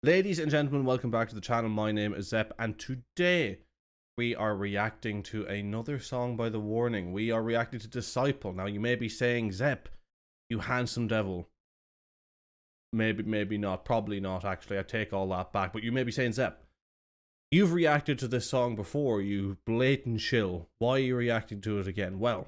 Ladies and gentlemen, welcome back to the channel. My name is Zepp, and today we are reacting to another song by The Warning. We are reacting to Disciple. Now, you may be saying, Zepp, you handsome devil. Maybe not. Probably not, actually. I take all that back. But you may be saying, Zepp, you've reacted to this song before, you blatant shill. Why are you reacting to it again? Well,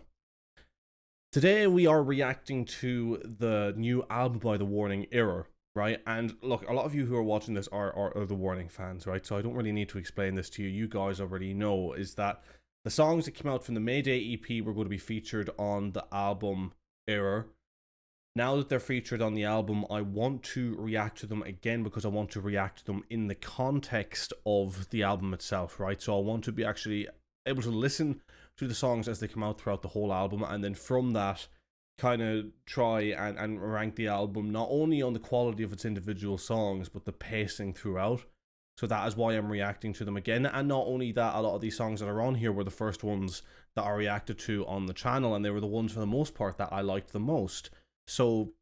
today we are reacting to the new album by The Warning, Error. Right, and look, a lot of you who are watching this are The Warning fans, right? So I don't really need to explain this to you. You guys already know, is that the songs that came out from the Mayday EP were going to be featured on the album Error. Now that they're featured on the album, I want to react to them again because I want to react to them in the context of the album itself, right? So I want to be actually able to listen to the songs as they come out throughout the whole album, and then from that, kind of try and rank the album not only on the quality of its individual songs but the pacing throughout. So that is why I'm reacting to them again. And not only that, a lot of these songs that are on here were the first ones that I reacted to on the channel, and they were the ones for the most part that I liked the most. So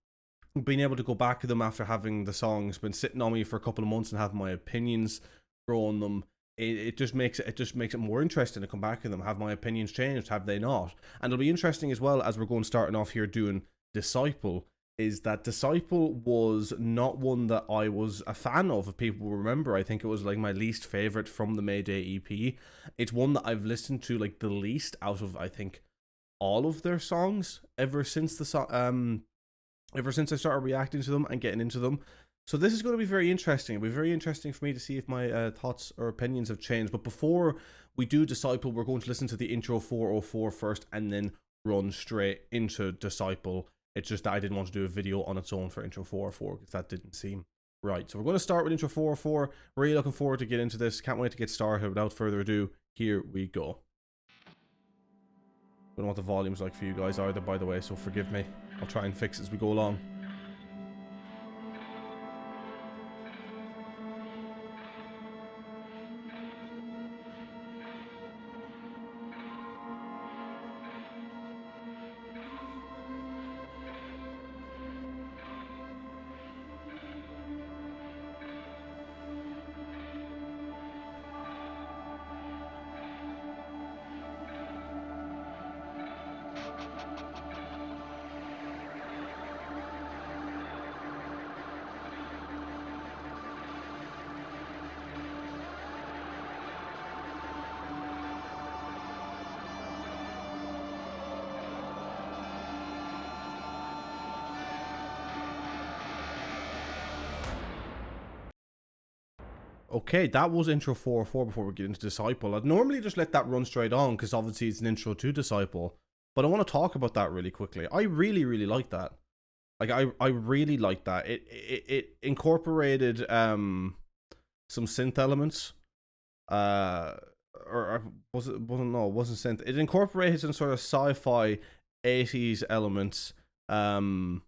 being able to go back to them after having the songs been sitting on me for a couple of months and have my opinions grow on them, it just makes it more interesting to come back to them. Have my opinions changed? Have they not? And it'll be interesting as well, as we're going starting off here doing Disciple, is that Disciple was not one that I was a fan of. If people remember, I think it was like my least favorite from the Mayday EP. It's one that I've listened to like the least out of, I think, all of their songs ever since ever since I started reacting to them and getting into them. So this is going to be very interesting. It'll be very interesting for me to see if my thoughts or opinions have changed. But before we do Disciple, we're going to listen to the intro 404 first and then run straight into Disciple. It's just that I didn't want to do a video on its own for intro 404 because that didn't seem right. So we're going to start with intro 404. Really looking forward to get into this. Can't wait to get started. Without further ado, here we go. Don't know what the volume's like for you guys either, by the way, so forgive me. I'll try and fix it as we go along. Okay, that was intro 404 before we get into Disciple. I'd normally just let that run straight on because obviously it's an intro to Disciple. But I want to talk about that really quickly. I really like that. Like, I really like that. It incorporated some synth elements. Or was it? Wasn't, no, it wasn't synth. It incorporated some sort of sci-fi 80s elements. I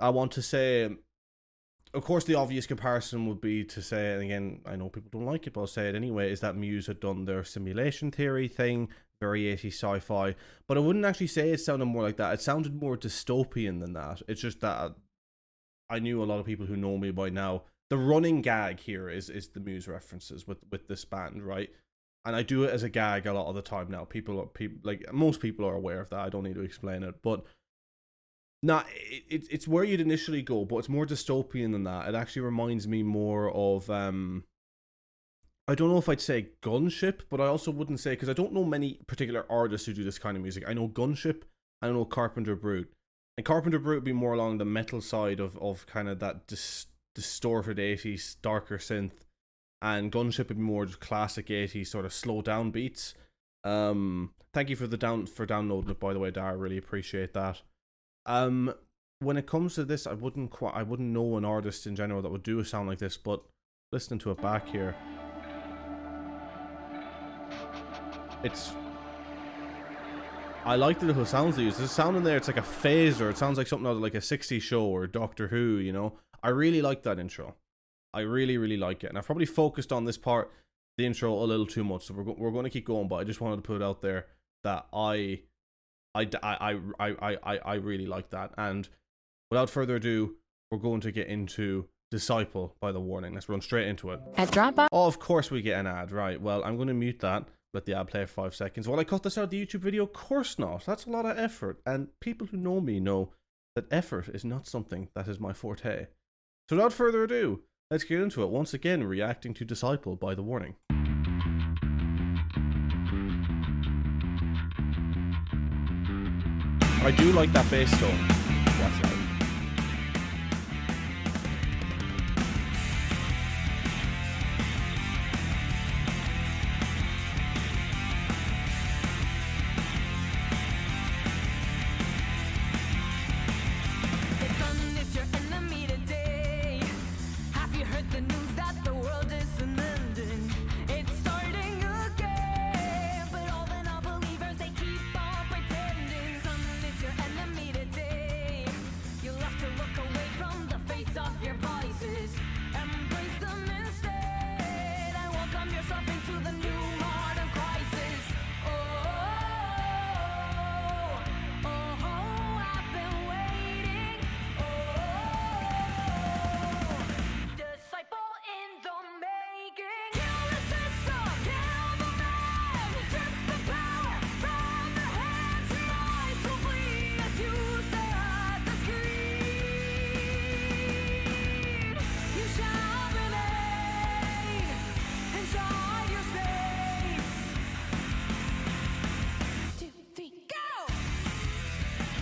want to say, of course, the obvious comparison would be to say, and again, I know people don't like it, but I'll say it anyway, is that Muse had done their simulation theory thing, very 80s sci-fi, but I wouldn't actually say it sounded more like that. It sounded more dystopian than that. It's just that I knew a lot of people who know me by now. The running gag here is the Muse references with this band, right? And I do it as a gag a lot of the time now. People like, most people are aware of that. I don't need to explain it, but nah, it's where you'd initially go, but it's more dystopian than that. It actually reminds me more of, I don't know if I'd say Gunship, but I also wouldn't say, because I don't know many particular artists who do this kind of music. I know Gunship, I know Carpenter Brut. And Carpenter Brut would be more along the metal side of kind of that distorted 80s, darker synth. And Gunship would be more just classic 80s, sort of slow down beats. Thank you for downloading it, by the way, Dara. I really appreciate that. When it comes to this, I wouldn't know an artist in general that would do a sound like this, but listening to it back here, I like the little sounds they use. There's a sound in there, it's like a phaser. It sounds like something out of like a 60s show or Doctor Who, you know? I really like that intro. I really like it. And I've probably focused on this part, the intro, a little too much, so we're going to keep going, but I just wanted to put it out there that I really like that. And without further ado, we're going to get into Disciple by The Warning. Let's run straight into it. At Dropbox. Oh, of course we get an ad, right? Well, I'm going to mute that. Let the ad play for 5 seconds. Will I cut this out of the YouTube video? Of course not. That's a lot of effort. And people who know me know that effort is not something that is my forte. So without further ado, let's get into it. Once again, reacting to Disciple by The Warning. I do like that bass tone. Watch that.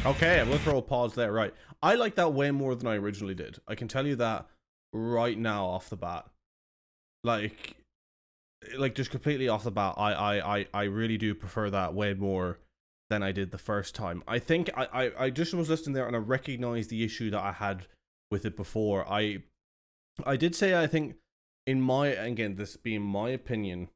Okay, I'm going to throw a pause there, right. I like that way more than I originally did. I can tell you that right now off the bat. Like just completely off the bat, I really do prefer that way more than I did the first time. I think I just was listening there and I recognized the issue that I had with it before. I did say, I think, in my, again, this being my opinion,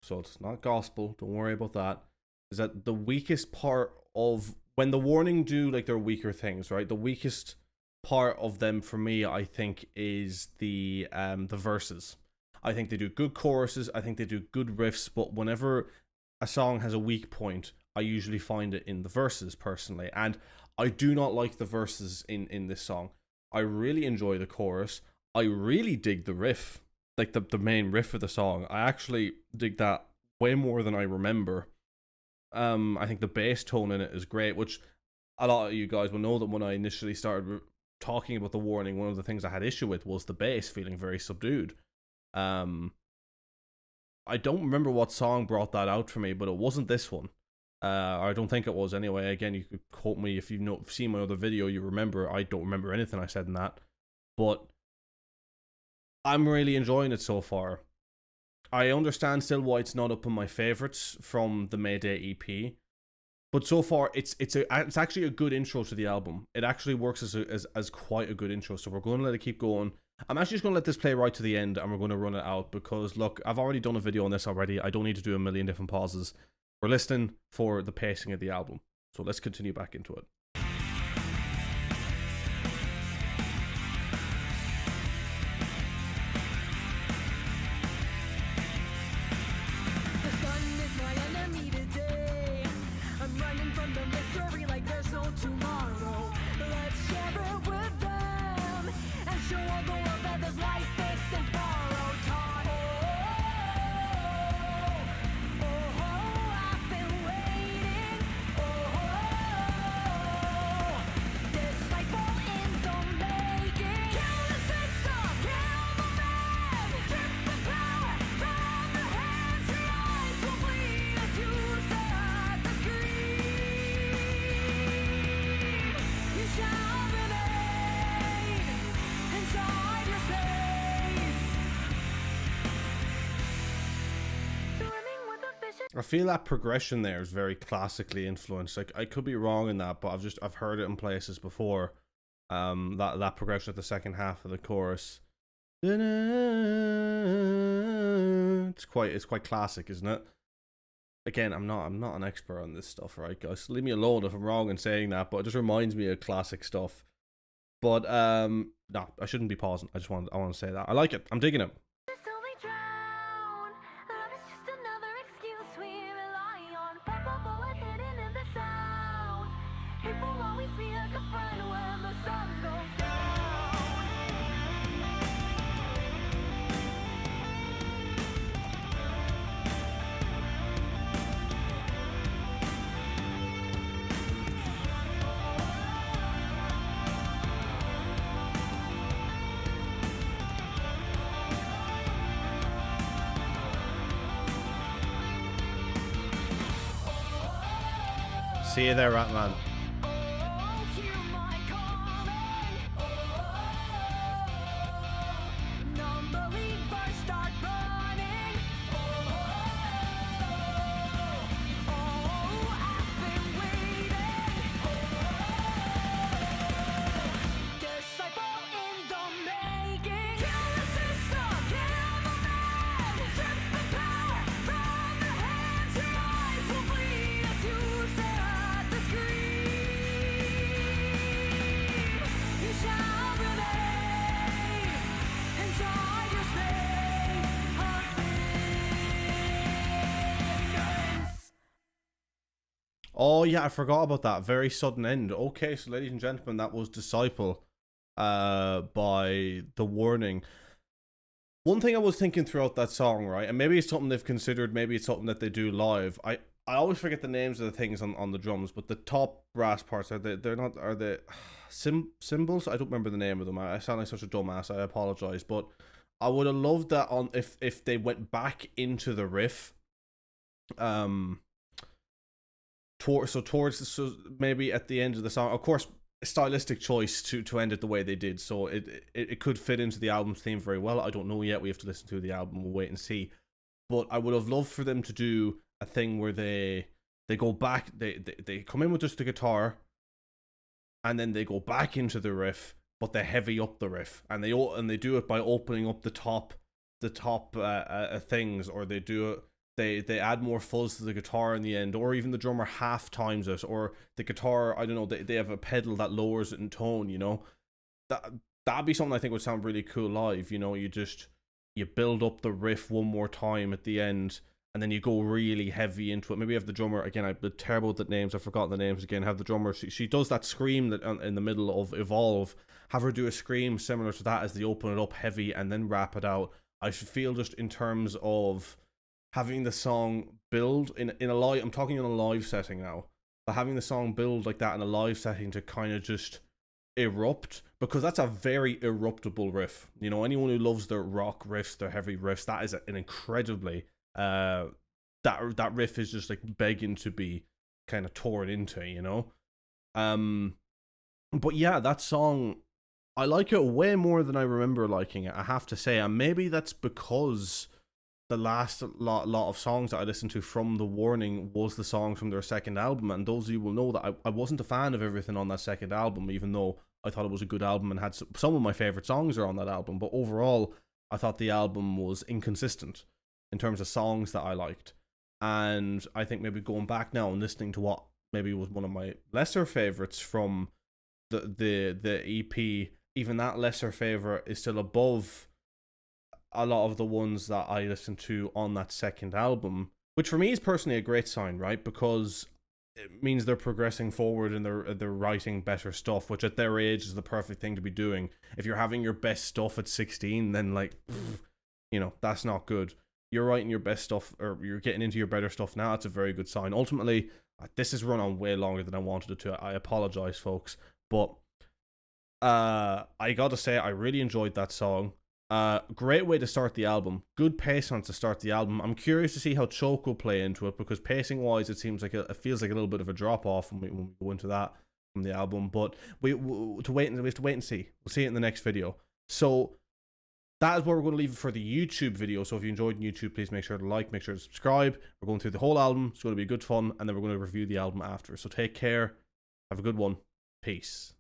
so it's not gospel, don't worry about that, is that the weakest part of when The Warning do like their weaker things, right? The weakest part of them for me, I think, is the verses. I think they do good choruses, I think they do good riffs, but whenever a song has a weak point, I usually find it in the verses personally. And I do not like the verses in this song. I really enjoy the chorus. I really dig the riff, like the main riff of the song. I actually dig that way more than I remember. I think the bass tone in it is great, which a lot of you guys will know that when I initially started talking about The Warning, one of the things I had issue with was the bass feeling very subdued. I don't remember what song brought that out for me, but it wasn't this one. I don't think it was anyway. Again, you could quote me if you've seen my other video, you remember. I don't remember anything I said in that, but I'm really enjoying it so far. I understand still why it's not up on my favorites from the Mayday EP, but so far it's actually a good intro to the album. It actually works as quite a good intro, so we're going to let it keep going. I'm actually just going to let this play right to the end, and we're going to run it out because, look, I've already done a video on this already. I don't need to do a million different pauses. We're listening for the pacing of the album, so let's continue back into it. I feel that progression there is very classically influenced. Like, I could be wrong in that, but I've heard it in places before. That progression at the second half of the chorus. It's quite classic, isn't it? Again, I'm not an expert on this stuff, right, guys? Leave me alone if I'm wrong in saying that, but it just reminds me of classic stuff. But no, I shouldn't be pausing. I want to say that. I like it. I'm digging it. See you there, Ratman. Oh yeah, I forgot about that. Very sudden end. Okay, so ladies and gentlemen, that was Disciple by The Warning. One thing I was thinking throughout that song, right, and maybe it's something they've considered, maybe it's something that they do live. I always forget the names of the things on the drums, but the top brass parts, are they cymbals? I don't remember the name of them. I sound like such a dumbass. I apologize, but I would have loved that on if they went back into the riff. So maybe at the end of the song, of course, a stylistic choice to end it the way they did, so it could fit into the album's theme very well. I don't know yet. We have to listen to the album. We'll wait and see. But I would have loved for them to do a thing where they go back. They come in with just the guitar, and then they go back into the riff, but they heavy up the riff, and they do it by opening up the top things, or they do it. They add more fuzz to the guitar in the end, or even the drummer half times it, or the guitar, I don't know, they have a pedal that lowers it in tone, you know. That'd be something I think would sound really cool live, you know. You build up the riff one more time at the end, and then you go really heavy into it. Maybe have the drummer, again, I'm terrible with the names, I've forgotten the names again, have the drummer, she does that scream that in the middle of Evolve, have her do a scream similar to that as they open it up heavy and then wrap it out. I should feel just in terms of having the song build in a live, I'm talking in a live setting now, but having the song build like that in a live setting to kind of just erupt, because that's a very eruptible riff. You know, anyone who loves their rock riffs, their heavy riffs, that is an incredibly that riff is just like begging to be kind of torn into, you know. But yeah, that song, I like it way more than I remember liking it, I have to say, and maybe that's because the last lot of songs that I listened to from The Warning was the songs from their second album, and those of you will know that I wasn't a fan of everything on that second album, even though I thought it was a good album and had some of my favourite songs are on that album, but overall I thought the album was inconsistent in terms of songs that I liked. And I think maybe going back now and listening to what maybe was one of my lesser favourites from the EP, even that lesser favourite is still above a lot of the ones that I listened to on that second album, which for me is personally a great sign, right? Because it means they're progressing forward and they're writing better stuff, which at their age is the perfect thing to be doing. If you're having your best stuff at 16, then like, you know, that's not good. You're writing your best stuff, or you're getting into your better stuff now, it's a very good sign. Ultimately, this has run on way longer than I wanted it to. I apologize, folks, but I gotta say, I really enjoyed that song. Great way to start the album. Good pace on to start the album. I'm curious to see how Choke will play into it, because pacing wise, it seems like it feels like a little bit of a drop off when we go into that from the album. But we have to wait and see. We'll see it in the next video. So that is where we're going to leave it for the YouTube video. So if you enjoyed YouTube, please make sure to like, make sure to subscribe. We're going through the whole album. It's going to be good fun, and then we're going to review the album after. So take care. Have a good one. Peace.